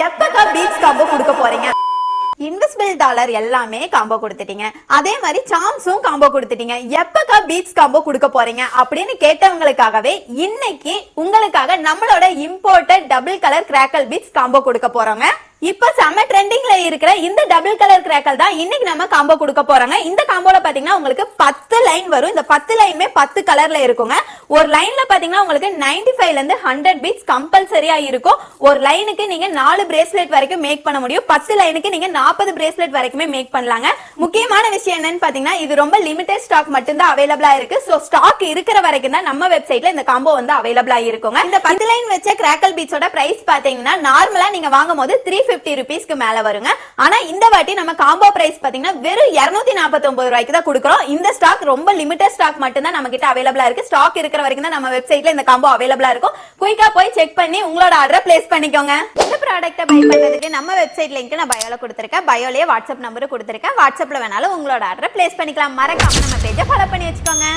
எப்பக்கா beads combo கொடுக்க போறீங்க? Invisible dollar எல்லாமே காம்போ கொடுத்துட்டீங்க, அதே மாதிரி சாம்ஸும் காம்போ கொடுத்துட்டீங்க. எப்பக்கா பீட்ஸ் காம்போ கொடுக்க போறீங்க அப்படின்னு கேட்டவங்களுக்காகவே இன்னைக்கு உங்களுக்காக நம்மளோட imported double colour crackle beads combo கொடுக்க போறோங்க. இப்ப செம ட்ரெண்டிங்ல இருக்கிற இந்த டபுள் கலர் கிராக்கல் தான் இன்னைக்கு நம்ம காம்போ கொடுக்க போறோங்க. இந்த காம்போல பாத்தீங்கன்னா உங்களுக்கு 10 லைன் வரும். இந்த 10 லைனுமே 10 கலர்ல இருக்குங்க. ஒரு லைன்ல பாத்தீங்கன்னா உங்களுக்கு 95ல இருந்து 100 பீட்ஸ் கம்பல்சரியா இருக்கும். ஒரு லைனுக்கு நீங்க 4 பிரேஸ்லெட் வரைக்கும் மேக் பண்ண முடியும். 10 லைனுக்கு நீங்க 40 பிரேஸ்லெட் வரைக்குமே மேக் பண்ணலாங்க. முக்கியமான விஷயம் என்னன்னு பாத்தீங்கன்னா இது ரொம்ப லிமிடெட் ஸ்டாக் மட்டும் தான் அவைலபிளா இருக்கு. சோ ஸ்டாக் இருக்கிற வரைக்கும் தான் நம்ம வெப்சைட்ல இந்த காம்போ வந்து அவைலபிளா இருக்குங்க. இந்த 10 லைன் வச்ச கிராக்கல் பீட்ஸோட பிரைஸ் பாத்தீங்கன்னா நார்மலா நீங்க வாங்கும்போது 350 ரூபீஸ்க்கு மேல வருங்க. ஆனா இந்த வாட்டி நம்ம காம்போ பிரைஸ் பாத்தீங்கன்னா வெறும் 249 ரூபாய்க்கு தான் கொடுக்குறோம். இந்த ஸ்டாக் ரொம்ப லிமிடெட் ஸ்டாக் மட்டும் தான் நம்ம கிட்ட அவைலபிளா இருக்கு. ஸ்டாக் இருக்கிற வரைக்கும் தான் நம்ம வெப்சைட்ல இந்த காம்போ அவைலபிளா இருக்கும். குயிக்கா போய் செக் பண்ணி உங்களோட ஆர்டர் பிளேஸ் பண்ணிக்கோங்க. இந்த ப்ராடக்ட்டை பை பண்றதுக்கு நம்ம வெப்சைட் லிங்க் நான் பயோல கொடுத்திருக்கேன். பயோலயே வாட்ஸ்அப் நம்பர் கொடுத்திருக்கேன். வாட்ஸ்அப்ல வேணாலும் உங்களோட ஆர்டர் பிளேஸ் பண்ணிக்கலாம். மறக்காம நம்ம பேஜை ஃபாலோ பண்ணி வச்சுக்கோங்க.